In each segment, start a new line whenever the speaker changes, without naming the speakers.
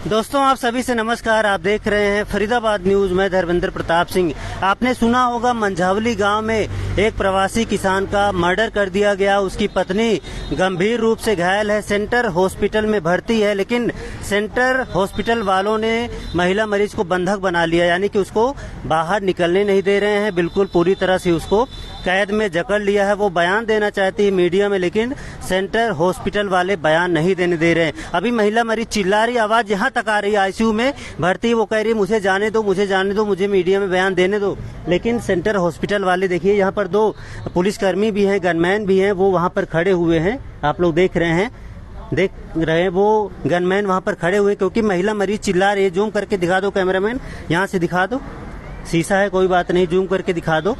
दोस्तों आप सभी से नमस्कार। आप देख रहे हैं फरीदाबाद न्यूज। मैं धर्मेंद्र प्रताप सिंह। आपने सुना होगा मंझावली गांव में एक प्रवासी किसान का मर्डर कर दिया गया। उसकी पत्नी गंभीर रूप से घायल है, सेंटर हॉस्पिटल में भर्ती है, लेकिन सेंटर हॉस्पिटल वालों ने महिला मरीज को बंधक बना लिया, यानी कि उसको बाहर निकलने नहीं दे रहे हैं। बिल्कुल पूरी तरह से उसको कैद में जकड़ लिया है। वो बयान देना चाहती है मीडिया में, लेकिन सेंटर हॉस्पिटल वाले बयान नहीं देने दे रहे हैं। अभी महिला मरीज चिल्ला रही, आवाज यहाँ तक आ रही है, आईसीयू में भर्ती। वो कह रही मुझे जाने दो, मुझे जाने दो, मुझे मीडिया में बयान देने दो। लेकिन सेंटर हॉस्पिटल वाले, देखिए यहाँ पर 2 पुलिसकर्मी भी हैं, गनमैन भी हैं, वो वहाँ पर खड़े हुए हैं। आप लोग देख रहे हैं वो गनमैन वहाँ पर खड़े हुए, क्योंकि महिला मरीज चिल्ला रही है। जूम करके दिखा दो कैमरामैन, यहाँ से दिखा दो, शीशा है कोई बात नहीं, जूम करके दिखा दो,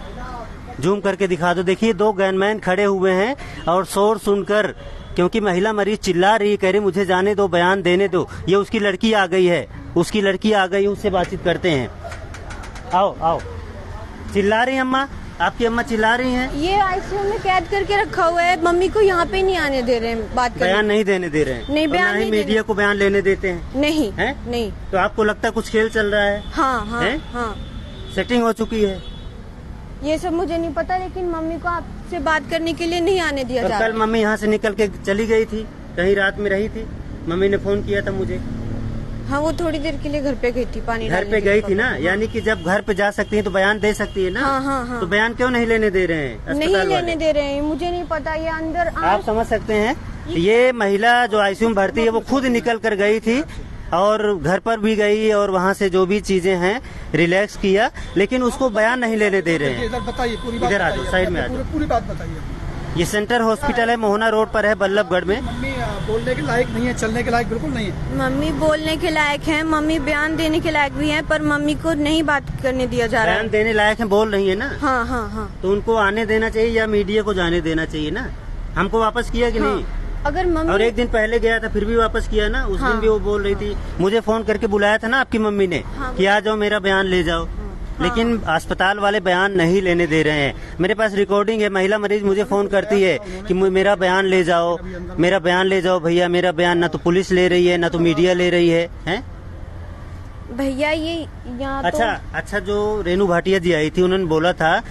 जूम करके दिखा दो। देखिए 2 गनमैन खड़े हुए हैं और शोर सुनकर, क्योंकि महिला मरीज चिल्ला रही, कह रही मुझे जाने दो, बयान देने दो। ये उसकी लड़की आ गई है, उसकी लड़की आ गई, उससे बातचीत करते हैं। आओ आओ। चिल्ला रही अम्मा, आपकी अम्मा चिल्ला रही हैं।
ये आईसीयू में कैद करके रखा हुआ है, मम्मी को यहाँ पे नहीं आने दे रहे हैं, बात करने।
बयान नहीं देने दे रहे हैं।
नहीं, बयान नहीं,
मीडिया को बयान लेने देते हैं।
नहीं
है?
नहीं।
तो आपको लगता है कुछ खेल चल रहा है?
हाँ हाँ
है?
हाँ,
सेटिंग हो चुकी है।
ये सब मुझे नहीं पता, लेकिन मम्मी को आपसे बात करने के लिए नहीं आने दिया जा रहा।
कल मम्मी यहाँ से निकल के चली गई थी, कहीं रात में रही थी, मम्मी ने फोन किया था मुझे।
हाँ, वो थोड़ी देर के लिए घर पे गई थी, पानी
घर पे गई थी ना, यानी कि जब घर पे जा सकती है तो बयान दे सकती है ना।
हाँ हाँ हाँ।
तो बयान क्यों नहीं लेने दे रहे हैं?
नहीं लेने दे रहे हैं, मुझे नहीं पता। ये अंदर
आप समझ सकते हैं, ये महिला जो आईसीयू में भर्ती है वो खुद निकल कर गई थी और घर पर भी गई और वहाँ से जो भी चीजें हैं रिलैक्स किया, लेकिन उसको बयान नहीं लेने दे रहे हैं।
इधर बताइए, पूरी बात
इधर आ जाओ, साइड में आ जाओ।
पूरी बात बताइए।
ये सेंटर हॉस्पिटल है, मोहना रोड पर है, बल्लभगढ़ में।
मम्मी बोलने के लायक नहीं है, चलने के लायक बिल्कुल नहीं है।
मम्मी बोलने के लायक है, मम्मी बयान देने के लायक भी है, पर मम्मी को नहीं बात करने दिया जा रहा है।
बयान देने लायक है, बोल रही है ना।
हाँ हाँ हाँ।
तो उनको आने देना चाहिए या मीडिया को जाने देना चाहिए ना। हमको वापस किया कि नहीं?
अगर मम्मी,
और एक दिन पहले गया था फिर भी वापस किया ना। उस दिन भी वो बोल रही थी, मुझे फोन करके बुलाया था ना आपकी मम्मी ने कि आ जाओ मेरा बयान ले जाओ। लेकिन अस्पताल वाले बयान नहीं लेने दे रहे हैं। मेरे पास रिकॉर्डिंग है, महिला मरीज मुझे फोन करती है कि मेरा बयान ले जाओ, मेरा बयान ले जाओ भैया, मेरा बयान। ना तो पुलिस ले रही है, ना तो मीडिया ले रही है, हैं?
भैया ये यहाँ
अच्छा, जो रेनू भाटिया जी आई थी उन्होंने बोला था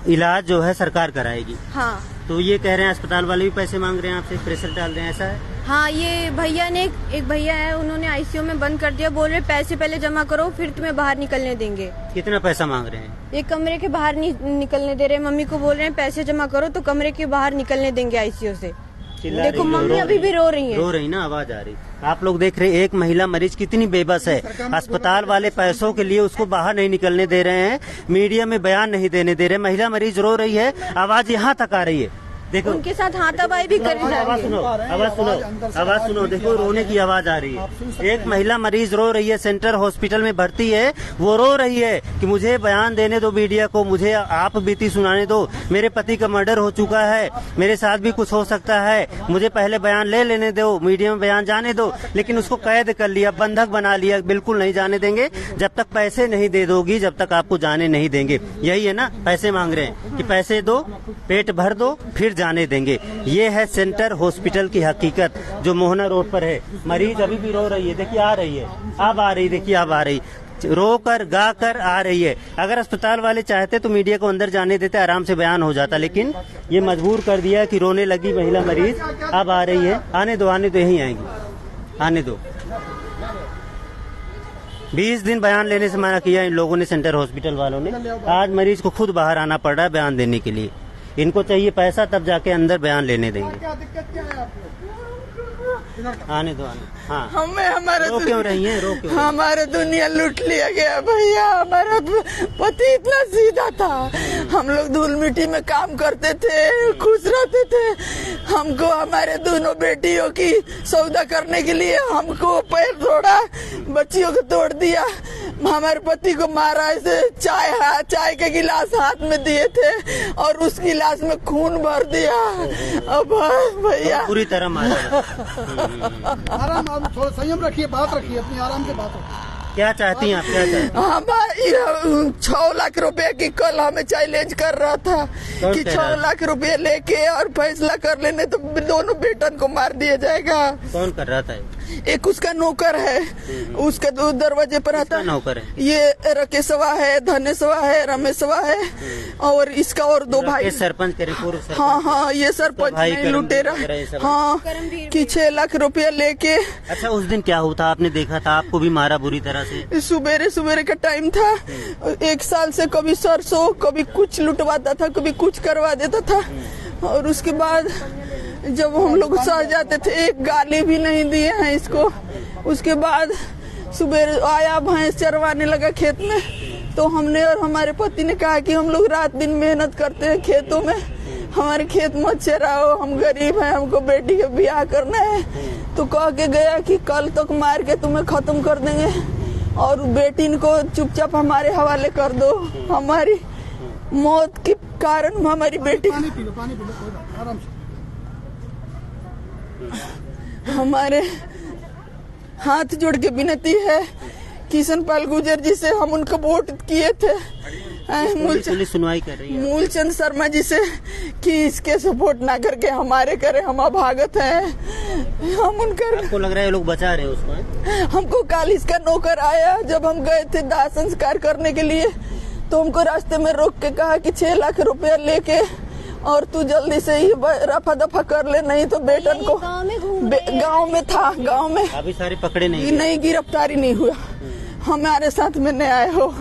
इलाज जो है सरकार कराएगी।
हाँ,
तो ये कह रहे हैं अस्पताल वाले भी पैसे मांग रहे हैं आपसे, प्रेशर डाल रहे हैं, ऐसा है?
हाँ। ये भैया ने, एक भैया है, उन्होंने आईसीयू में बंद कर दिया, बोल रहे पैसे पहले जमा करो फिर तुम्हें बाहर निकलने देंगे।
कितना पैसा मांग रहे हैं?
ये कमरे के बाहर नहीं निकलने दे रहे। मम्मी को बोल रहे हैं पैसे जमा करो तो कमरे के बाहर निकलने देंगे आईसीयू से। देखो मम्मी अभी भी रो रही है।
रो रही ना, आवाज आ रही। आप लोग देख रहे हैं एक महिला मरीज कितनी बेबस है। अस्पताल वाले पैसों के लिए उसको बाहर नहीं निकलने दे रहे हैं, मीडिया में बयान नहीं देने दे रहे। महिला मरीज रो रही है, आवाज यहाँ तक आ रही है। देखो
उनके साथ हाथापाई भी कर रही है।
आवाज सुनो, आवाज सुनो। देखो रोने की आवाज आ रही है। एक महिला मरीज रो रही है, सेंटर हॉस्पिटल में भर्ती है, वो रो रही है कि मुझे बयान देने दो मीडिया को, मुझे आप बीती सुनाने दो, मेरे पति का मर्डर हो चुका है, मेरे साथ भी कुछ हो सकता है, मुझे पहले बयान ले लेने दो, मीडिया में बयान जाने दो। लेकिन उसको कैद कर लिया, बंधक बना लिया, बिल्कुल नहीं जाने देंगे। जब तक पैसे नहीं दे दोगी जब तक आपको जाने नहीं देंगे। यही है ना, पैसे मांग रहे हैं कि पैसे दो, पेट भर दो, फिर जाने देंगे। ये है सेंटर हॉस्पिटल की हकीकत जो मोहना रोड पर है। मरीज अभी भी रो रही है, देखिए आ रही है, अब आ रही, देखिए अब आ रही, रो कर गा कर आ रही है। अगर अस्पताल वाले चाहते तो मीडिया को अंदर जाने देते, आराम से बयान हो जाता, लेकिन ये मजबूर कर दिया कि रोने लगी महिला मरीज। अब आ रही है, आने दो, यही आएंगी, आने दो। 20 दिन बयान लेने से मना किया इन लोगों ने, सेंटर हॉस्पिटल वालों ने। आज मरीज को खुद बाहर आना पड़ रहा है बयान देने के लिए। इनको चाहिए पैसा, तब जाके अंदर बयान लेने देंगे। आने दो, आने। हाँ,
हमें हमारे
रो क्यों रही है? रो क्यों?
हमारे दुनिया लूट लिया गया भैया। हमारा पति इतना सीधा था, हम लोग धूल मिट्टी में काम करते थे, खुश रहते थे। हमको हमारे दोनों बेटियों की सौदा करने के लिए हमको पैर तोड़ा, बच्चियों को तोड़ दिया, हमारे पति को मारा। ऐसे चाय के गिलास हाथ में दिए थे और उस गिलास में खून भर दिया। अब भैया
पूरी तरह मारा।
आराम, थोड़ा संयम रखिए, बात रखिए, अपनी आराम से बात रखिए।
क्या चाहती हैं आप? क्या चाहती हैं?
हमारी 6 लाख रुपए की कल हमें चैलेंज कर रहा था कि 6 लाख रुपए लेके और फैसला कर लेने तो दोनों बेटन को मार दिया जाएगा।
कौन कर रहा था?
एक उसका नौकर है, उसके दरवाजे पर आता
किसका नौकर है?
ये रकेशवा है, धनेशवा है, रमेशवा है और इसका और दो भाई।
सरपंच करे पूर्व सरपंच।
हाँ हाँ, ये सरपंच नहीं लुटेरा। हाँ, कि 6 लाख रुपया लेके।
अच्छा, उस दिन क्या हुआ था? आपने देखा था, आपको भी मारा बुरी तरह से?
सुबेरे सुबेरे का टाइम था। 1 साल से कभी सरसों, कभी कुछ लुटवाता था, कभी कुछ करवा देता था। और उसके बाद जब हम लोग सह जाते थे, एक गाली भी नहीं दिए हैं इसको। उसके बाद सुबह आया, भैंस चरवाने लगा खेत में, तो हमने और हमारे पति ने कहा कि हम लोग रात दिन मेहनत करते हैं खेतों में, हमारे खेत मत चराओ, हम गरीब हैं, हमको बेटी का ब्याह करना है। तो कह के गया कि कल तक मार के तुम्हें खत्म कर देंगे और बेटी को चुपचाप हमारे हवाले कर दो। हमारी मौत के कारण हमारी बेटी,
पानी पी लो कोई बात, आराम से।
हमारे हाथ जोड़ के विनती है किशन पाल गुजर जी से, हम उनको वोट किए थे
पुलिस सुनवाई कर रही है
मूलचंद शर्मा जी से कि इसके सपोर्ट ना करके हमारे करे, हम अभागत हैं। हम उनका,
आपको लग रहा है ये लोग बचा रहे हैं उसको है?
हमको कल इसका नौकर आया, जब हम गए थे दाह संस्कार करने के लिए, तो हमको रास्ते में रोक के कहा कि 6 लाख रुपया लेके और तू जल्दी से ही रफा दफा कर ले, नहीं तो बेटन को। गाँव में था, गाँव में
अभी सारे पकड़े
नहीं, गिरफ्तारी नहीं हुआ। हमारे साथ में नहीं आए हो,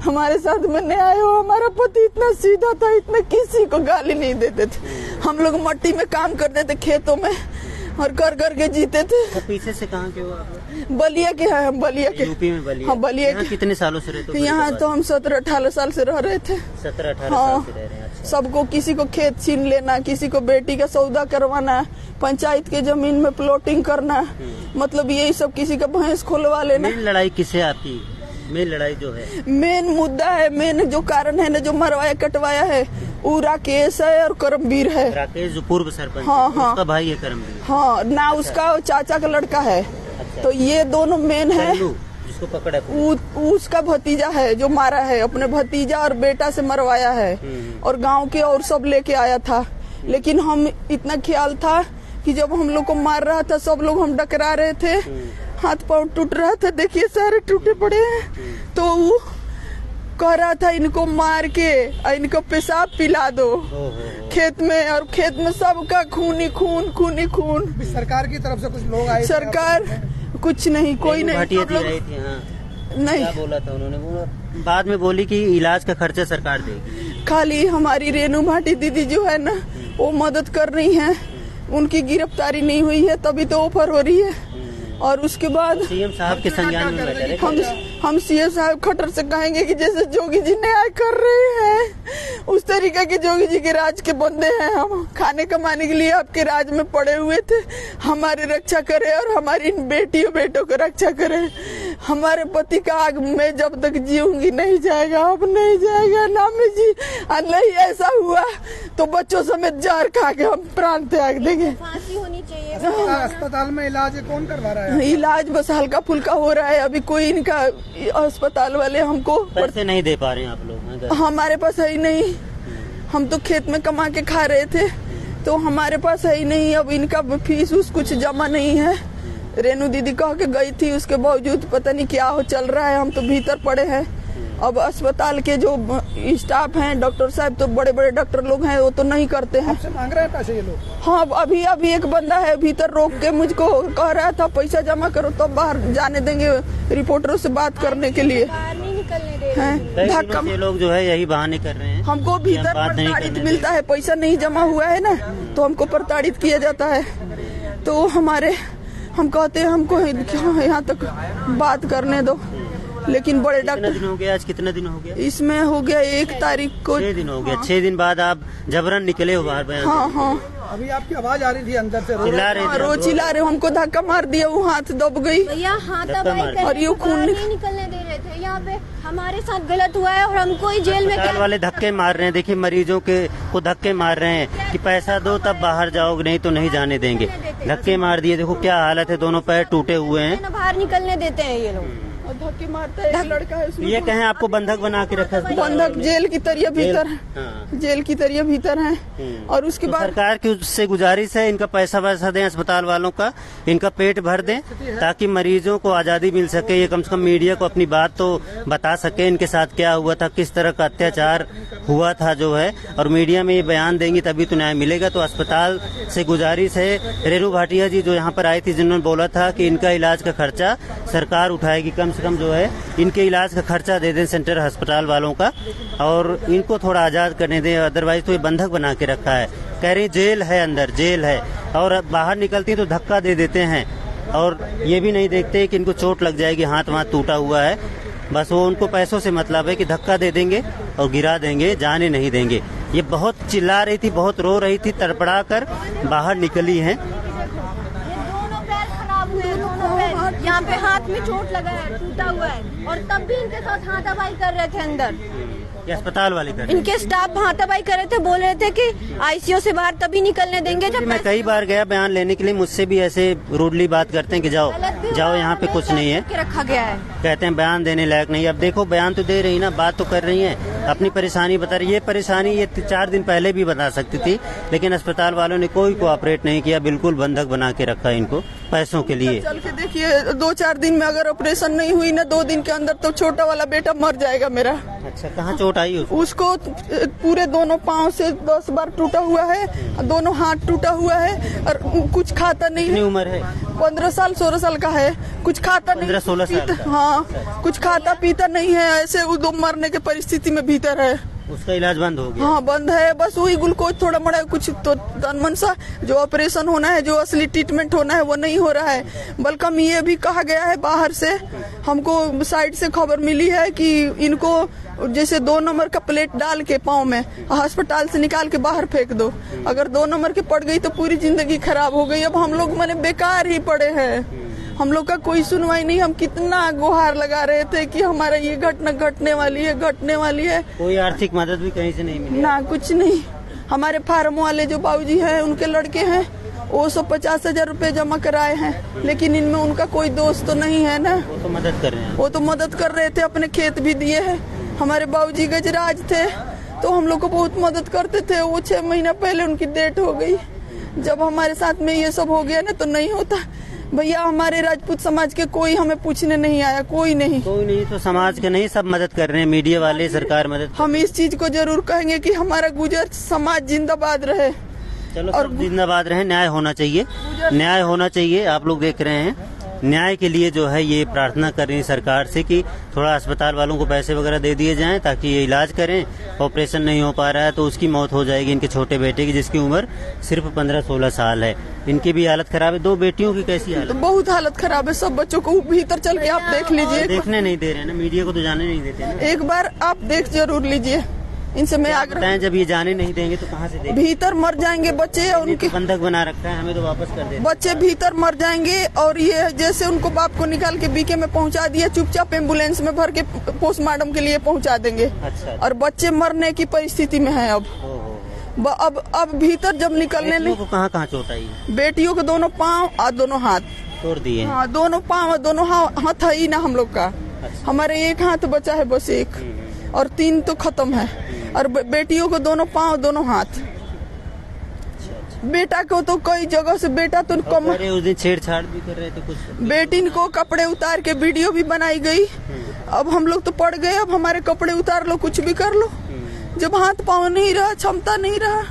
हमारे साथ में नहीं आए हो। हमारा पति इतना सीधा था, इतना किसी को गाली नहीं देते थे। हम लोग मट्टी में काम करते थे खेतों में और कर के जीते थे।
तो पीछे से कहाँ के हो आप?
बलिया के हैं हम, बलिया के।
यूपी में बलिया?
हाँ, बलिया के।
कितने सालों से रहते हो?
यहाँ तो हम 17-18 साल से रह रहे थे।
17-18
हाँ,
साल से रह रहे हैं। अच्छा।
सबको, किसी को खेत छीन लेना, किसी को बेटी का सौदा करवाना, पंचायत के जमीन में प्लॉटिंग करना, मतलब यही सब, किसी का भैंस खोलवा लेना।
मेन लड़ाई किससे आपकी? मेन लड़ाई जो है,
मेन मुद्दा है, मेन जो कारण है ना, जो मरवाया कटवाया है, वो राकेश है और करमवीर है।
राकेश जो पूर्व सरपंच?
हाँ हाँ,
उसका भाई है करमवीर?
हाँ ना, उसका चाचा का लड़का है।
अच्छा।
तो ये दोनों मेन है।
जिसको पकड़ा
उसका भतीजा है जो मारा है, अपने भतीजा और बेटा से मरवाया है और गांव के और सब लेके आया था। लेकिन हम, इतना ख्याल था कि जब हम लोग को मार रहा था, सब लोग हम डकरा रहे थे, हाथ पांव टूट रहा था, देखिए सारे टूटे पड़े हैं। तो वो कह रहा था इनको मार के इनको पेशाब पिला दो खेत में, और खेत में सबका खून ही खून, खून ही खून।
सरकार की तरफ से कुछ लोग आए?
सरकार कुछ नहीं, कोई नहीं।
भाटिया जी रही थी? हाँ,
नहीं,
क्या बोला था उन्होंने? वो बाद में बोली कि इलाज का खर्चा सरकार देगी।
खाली हमारी रेणु भाटी दीदी जो है ना, वो मदद कर रही हैं, उनकी गिरफ्तारी नहीं हुई है, तभी तो ऑफर हो रही है। और उसके बाद
सीएम साहब के संज्ञान में बैठे
हम सीएम साहब खट्टर से कहेंगे कि जैसे जोगी जी न्याय कर रहे हैं, उस तरीके के जोगी जी के राज के बंदे हैं हम। खाने कमाने के लिए आपके राज में पड़े हुए थे, हमारी रक्षा करे और हमारी बेटियों बेटों को रक्षा करे। हमारे पति का आग में जब तक जीऊंगी नहीं जाएगा, अब नहीं जाएगा नामी जी। और नहीं ऐसा हुआ तो बच्चों समेत जहर खा के हम प्राण त्याग देंगे।
फांसी होनी चाहिए।
अस्पताल में इलाज कौन करवा रहा है?
इलाज बस हल्का फुल्का हो रहा है, अभी कोई इनका अस्पताल वाले हमको
पैसे नहीं दे पा रहे हैं आप लोग?
हमारे पास है ही नहीं, हम तो खेत में कमा के खा रहे थे, तो हमारे पास है ही नहीं। अब इनका फीस उस कुछ जमा नहीं है। रेणु दीदी कह के गई थी, उसके बावजूद पता नहीं क्या हो चल रहा है, हम तो भीतर पड़े हैं। अब अस्पताल के जो स्टाफ हैं, डॉक्टर साहब तो बड़े बड़े डॉक्टर लोग हैं, वो तो नहीं करते हैं।
आपसे मांग रहे हैं पैसे ये लोग?
हाँ, अभी एक बंदा है भीतर रोक के मुझको कह रहा था पैसा जमा करो तो बाहर जाने देंगे रिपोर्टरों से बात करने के लिए।
बाहर नहीं निकलने दे रहे
हैं धक्का।
ये लोग जो है यही बहाने कर रहे हैं।
हमको भीतर प्रताड़ित मिलता है, पैसा नहीं जमा हुआ है ना, तो हमको प्रताड़ित किया जाता है। तो हम कहते हैं हमको यहाँ तक बात करने दो, लेकिन बड़े डॉक्टर।
दिन हो गया? आज कितना दिन हो गया?
इसमें हो गया 1 तारीख को
6 दिन हो गया। 6 दिन बाद आप जबरन निकले हो बाहर?
हाँ हाँ,
अभी आपकी आवाज आ रही थी अंदर से,
चिल्ला रहे थे?
रोज चिल्ला रहे, हमको धक्का मार दिया, वो हाथ दब गई
भैया, हाथापाई
और ये खून
नहीं निकलने दे रहे थे। यहाँ पे हमारे साथ गलत हुआ है और हमको ही जेल में
अस्पताल वाले धक्के मार रहे हैं। देखिए, मरीजों को धक्के मार रहे हैं कि पैसा दो तब बाहर जाओगे, नहीं तो नहीं जाने देंगे। धक्के मार दिए, देखो क्या हालत है, दोनों पैर टूटे हुए हैं।
बाहर निकलने देते हैं ये लोग।
और धक्के मारता है। एक लड़का है उसमें
ये कहें आपको बंधक बना के रखा है?
बंधक जेल की तरह भीतर है।
हाँ।
जेल की तरह भीतर है। और उसके
तो
बाद
सरकार की उससे गुजारिश है इनका पैसा वैसा दें, अस्पताल वालों का इनका पेट भर दें, ताकि मरीजों को आजादी मिल सके। ये कम से कम मीडिया को अपनी बात तो बता सके, इनके साथ क्या हुआ था, किस तरह का अत्याचार हुआ था जो है, और मीडिया में ये बयान देंगी तभी तो न्याय मिलेगा। तो अस्पताल से गुजारिश है। रेणु भाटिया जी जो यहाँ पर आई थी, जिन्होंने बोला था कि इनका इलाज का खर्चा सरकार उठाएगी, कम से कम जो है इनके इलाज का खर्चा दे दें सेंटर अस्पताल वालों का, और इनको थोड़ा आजाद करने दें। अदरवाइज तो ये बंधक बना के रखा है। कह रही जेल है, अंदर जेल है, और बाहर निकलती तो धक्का दे देते हैं, और ये भी नहीं देखते कि इनको चोट लग जाएगी, हाथ वाथ टूटा हुआ है। बस वो उनको पैसों से मतलब है कि धक्का दे देंगे और गिरा देंगे, जाने नहीं देंगे। ये बहुत चिल्ला रही थी, बहुत रो रही थी, तड़पड़ा कर बाहर निकली हैं।
दोनों पैर खराब हुए, दोनों पैर, यहाँ पे हाथ में चोट लगा है, टूटा हुआ है, और तब भी इनके साथ हाथापाई कर रहे थे अंदर।
ये अस्पताल वाले कर रहे हैं।
इनके स्टाफ हाथापाई कर रहे थे, बोल रहे थे कि आईसीयू से बाहर तभी निकलने देंगे जब
मैं कई बार गया बयान लेने के लिए, मुझसे भी ऐसे रूडली बात करते हैं कि जाओ जाओ, यहाँ पे कुछ नहीं है,
रखा गया है।
कहते हैं बयान देने लायक नहीं। अब देखो बयान तो दे रही ना, बात तो कर रही हैं, अपनी परेशानी बता रही। ये परेशानी ये 4 दिन पहले भी बता सकती थी, लेकिन अस्पताल वालों ने कोई कोऑपरेट नहीं किया, बिल्कुल बंधक बना के रखा इनको पैसों के लिए।
चल के देखिए, 2-4 दिन में अगर ऑपरेशन नहीं हुई ना, 2 दिन के अंदर, तो छोटा वाला बेटा मर जाएगा मेरा।
अच्छा, कहाँ चोट आई
उसको? पूरे दोनों पाँव से 10 बार टूटा हुआ है, दोनों हाथ टूटा हुआ है, और कुछ खाता नहीं
कितनी
है।
उम्र है?
15 साल 16 साल का है। कुछ खाता नहीं,
15-16 साल का।
हाँ, कुछ खाता पीता नहीं है, ऐसे वो दो मरने के परिस्थिति में भीतर है।
उसका इलाज बंद हो गया?
हाँ, बंद है। बस वही ग्लूकोज थोड़ा मोड़ा कुछ तो तन मन सा जो ऑपरेशन होना है, जो असली ट्रीटमेंट होना है, वो नहीं हो रहा है। बल्कि ये भी कहा गया है बाहर से, हमको साइड से खबर मिली है कि इनको जैसे 2 नंबर का प्लेट डाल के पाँव में अस्पताल से निकाल के बाहर फेंक दो। अगर 2 नंबर की पड़ गई तो पूरी जिंदगी खराब हो गई। अब हम लोग मैंने बेकार ही पड़े हैं, हम लोग का कोई सुनवाई नहीं। हम कितना गुहार लगा रहे थे कि हमारा ये घटना घटने वाली है, घटने वाली है।
कोई आर्थिक मदद भी कहीं से नहीं मिली
ना, कुछ नहीं। हमारे फार्म वाले जो बाबूजी हैं, उनके लड़के हैं, वो 150,000 रुपए जमा कराए हैं, लेकिन इनमें उनका कोई दोस्त तो नहीं है ना।
वो तो मदद कर रहे हैं।
वो तो मदद कर रहे थे, अपने खेत भी दिए हैं। हमारे बाबूजी गजराज थे तो हम लोग को बहुत मदद करते थे। वो 6 महीना पहले उनकी डेथ हो गई। जब हमारे साथ में ये सब हो गया ना, तो नहीं होता भैया। हमारे राजपूत समाज के कोई हमें पूछने नहीं आया, कोई नहीं।
कोई नहीं तो समाज के नहीं, सब मदद कर रहे हैं, मीडिया वाले, सरकार मदद।
हम इस चीज को जरूर कहेंगे कि हमारा गुजर समाज जिंदाबाद रहे।
चलो, और जिंदाबाद रहे। न्याय होना चाहिए, न्याय होना चाहिए। आप लोग देख रहे हैं, न्याय के लिए जो है ये प्रार्थना कर रही है सरकार से कि थोड़ा अस्पताल वालों को पैसे वगैरह दे दिए जाएं, ताकि ये इलाज करें। ऑपरेशन नहीं हो पा रहा है तो उसकी मौत हो जाएगी इनके छोटे बेटे की, जिसकी उम्र सिर्फ 15-16 साल है। इनकी भी हालत खराब है। 2 बेटियों की कैसी हालत?
बहुत हालत खराब है। सब बच्चों को भीतर चल के आप देख लीजिए।
देखने नहीं दे रहे हैं ना, मीडिया को तो जाने नहीं देते ना।
एक बार आप देख जरूर लीजिए। इनसे मैं आग्रह,
बताएं, जब ये जाने नहीं देंगे तो कहाँ से देंगे?
भीतर मर जाएंगे बच्चे, और उनके
बंधक बना रखा है, हमें तो वापस कर दे।
बच्चे भीतर मर जाएंगे। और ये जैसे उनको बाप को निकाल के बीके में पहुंचा दिया, चुपचाप एम्बुलेंस में भर के पोस्टमार्टम के लिए पहुंचा देंगे।
अच्छा।
और बच्चे मरने की परिस्थिति में है अब। अब भीतर जब निकलने नहीं।
कहाँ चोट आई?
बेटियों के दोनों पाँव और दोनों हाथ
तोड़ दिए।
हाँ, दोनों पाँव और दोनों हाथ है ही ना हम लोग का।
अच्छा।
हमारे एक हाथ बचा है बस, एक, और 3 तो खत्म है। और बेटियों को दोनों पाँव दोनों हाथ। बेटा को तो कई जगह से, बेटा तो कम,
उस दिन छेड़छाड़ भी कर रहे थे कुछ।
बेटी को कपड़े उतार के वीडियो भी बनाई गई। अब हम लोग तो पड़ गए, अब हमारे कपड़े उतार लो, कुछ भी कर लो। जब हाथ पाँव नहीं रहा, क्षमता नहीं रहा।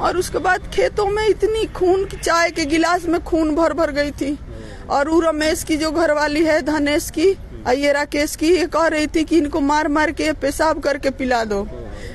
और उसके बाद खेतों में इतनी खून की, चाय के गिलास में खून भर भर गई थी। और वो रमेश की जो घरवाली है, धनेश की, ये राकेश की, ये कह रही थी कि इनको मार मार के पेशाब करके पिला दो।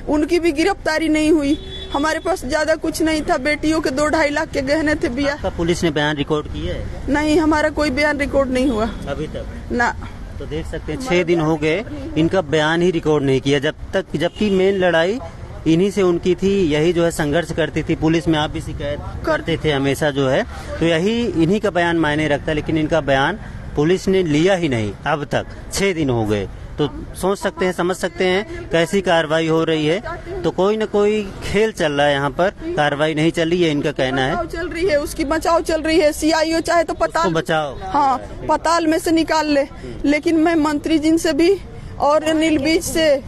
उनकी भी गिरफ्तारी नहीं हुई। हमारे पास ज्यादा कुछ नहीं था। बेटियों के 2-2.5 लाख के गहने थे। बिया
पुलिस ने बयान रिकॉर्ड किया है?
नहीं, हमारा कोई बयान रिकॉर्ड नहीं हुआ
अभी तक
ना।
तो देख सकते हैं 6 दिन हो गए, इनका बयान ही रिकॉर्ड नहीं किया जबकि मेन लड़ाई इन्हीं से उनकी थी। यही जो है संघर्ष करती थी, पुलिस में आप भी शिकायत करते थे हमेशा जो है, तो यही इन्हीं का बयान मायने रखता है। लेकिन इनका बयान पुलिस ने लिया ही नहीं अब तक। 6 दिन हो गए, तो सोच सकते हैं, समझ सकते हैं कैसी कार्रवाई हो रही है। तो कोई न कोई खेल चल रहा है यहाँ पर, कार्रवाई नहीं चल रही है, इनका कहना है।
बचाव चल रही है, उसकी बचाव चल रही है। CIO चाहे तो पताल
बचाओ,
हाँ पताल में से निकाल ले, लेकिन मैं मंत्री जी से भी और अनिल विज से,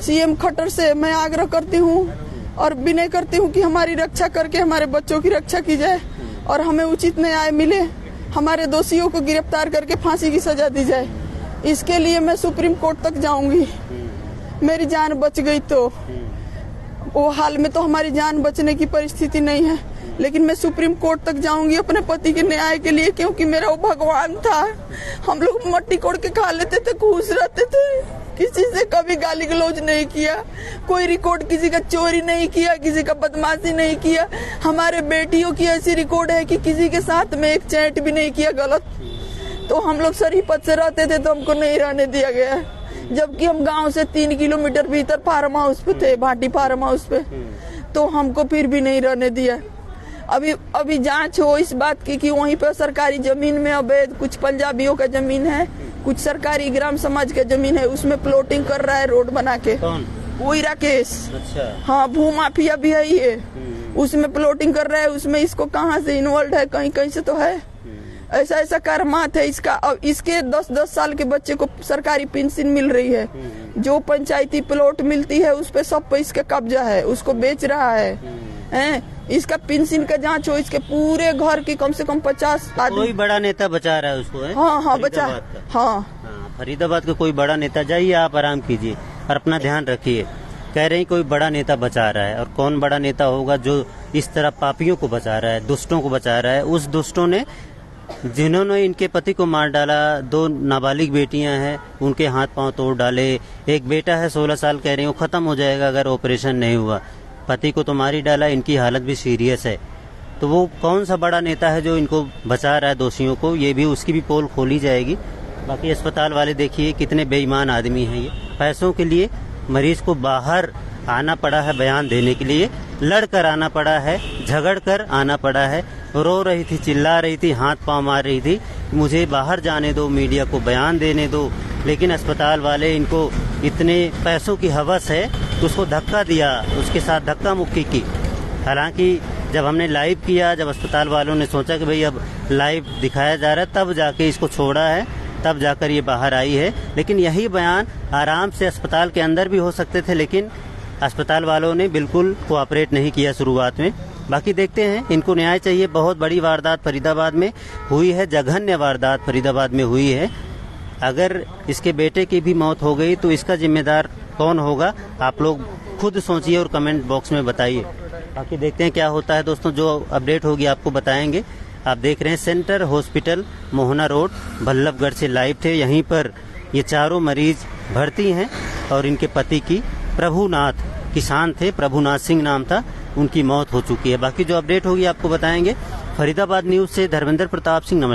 CM खट्टर से मैं आग्रह करती हूँ और विनय करती हूँ कि हमारी रक्षा करके हमारे बच्चों की रक्षा की जाए और हमें उचित न्याय मिले, हमारे दोषियों को गिरफ्तार करके फांसी की सजा दी जाए। इसके लिए मैं सुप्रीम कोर्ट तक जाऊंगी। मेरी जान बच गई तो वो हाल में तो हमारी जान बचने की परिस्थिति नहीं है, लेकिन मैं सुप्रीम कोर्ट तक जाऊंगी अपने पति के न्याय के लिए, क्योंकि मेरा वो भगवान था। हम लोग मट्टी कोड़ के खा लेते थे, खुश रहते थे, किसी से कभी गाली गलौज नहीं किया, कोई रिकॉर्ड किसी का चोरी नहीं किया, किसी का बदमाशी नहीं किया। हमारे बेटियों की ऐसी रिकॉर्ड है कि किसी के साथ में एक चैट भी नहीं किया गलत। तो हम लोग शरीफत से रहते थे, तो हमको नहीं रहने दिया गया, जबकि हम गांव से 3 किलोमीटर भीतर फार्म हाउस पे थे, भाटी फार्म हाउस पे, तो हमको फिर भी नहीं रहने दिया। अभी जांच हो इस बात की कि वहीं पर सरकारी जमीन में अवैध कुछ पंजाबियों का जमीन है, कुछ सरकारी ग्राम समाज का जमीन है, उसमें प्लॉटिंग कर रहा है रोड बना के।
कौन?
वही राकेश।
अच्छा।
हाँ, भू माफिया भी है ये, उसमें प्लॉटिंग कर रहा है। उसमें इसको कहाँ से इन्वॉल्व है, कहीं कहीं से तो है। ऐसा करमात है इसका। अब इसके 10-10 साल के बच्चे को सरकारी पेंशन मिल रही है, जो पंचायती प्लॉट मिलती है उस पे सब पे इसका कब्जा है, उसको बेच रहा है। इसका पेंशन का जांच हो, इसके पूरे घर की कम से कम 50 आदमी।
कोई बड़ा नेता बचा रहा है उसको, है?
हाँ बचा। हाँ,
फरीदाबाद का कोई बड़ा नेता, जाइए आप आराम कीजिए और अपना ध्यान रखिए। कह रहे हैं कोई बड़ा नेता बचा रहा है, और कौन बड़ा नेता होगा जो इस तरह पापियों को बचा रहा है, दुष्टों को बचा रहा है। उस दुष्टों ने, जिन्होंने इनके पति को मार डाला, 2 नाबालिग बेटियां हैं, उनके हाथ पांव तोड़ डाले, एक बेटा है 16 साल, कह रहे हैं वो खत्म हो जाएगा अगर ऑपरेशन नहीं हुआ। पति को तो मार ही डाला, इनकी हालत भी सीरियस है। तो वो कौन सा बड़ा नेता है जो इनको बचा रहा है दोषियों को, ये भी उसकी भी पोल खोली जाएगी। बाकी अस्पताल वाले देखिए कितने बेईमान आदमी हैं ये। पैसों के लिए मरीज को बाहर आना पड़ा है बयान देने के लिए, लड़कर आना पड़ा है, झगड़ कर आना पड़ा है। रो रही थी, चिल्ला रही थी, हाथ पांव मार रही थी, मुझे बाहर जाने दो, मीडिया को बयान देने दो। लेकिन अस्पताल वाले, इनको इतने पैसों की हवस है तो उसको धक्का दिया, उसके साथ धक्का मुक्की की। हालांकि जब हमने लाइव किया, जब अस्पताल वालों ने सोचा कि भाई अब लाइव दिखाया जा रहा है, तब जाके इसको छोड़ा है, तब जाकर ये बाहर आई है। लेकिन यही बयान आराम से अस्पताल के अंदर भी हो सकते थे, लेकिन अस्पताल वालों ने बिल्कुल कोऑपरेट नहीं किया शुरुआत में। बाकी देखते हैं, इनको न्याय चाहिए। बहुत बड़ी वारदात फरीदाबाद में हुई है, जघन्य वारदात फरीदाबाद में हुई है। अगर इसके बेटे की भी मौत हो गई तो इसका जिम्मेदार कौन होगा, आप लोग खुद सोचिए और कमेंट बॉक्स में बताइए। बाकी देखते हैं क्या होता है दोस्तों, जो अपडेट होगी आपको बताएंगे। आप देख रहे हैं center hospital Mohna road, Ballabhgarh से लाइव थे। यहीं पर ये चारों मरीज भर्ती हैं और इनके पति की, प्रभुनाथ किसान थे, प्रभुनाथ सिंह नाम था, उनकी मौत हो चुकी है। बाकी जो अपडेट होगी आपको बताएंगे। फरीदाबाद न्यूज से धर्मेंद्र प्रताप सिंह, नमस्कार।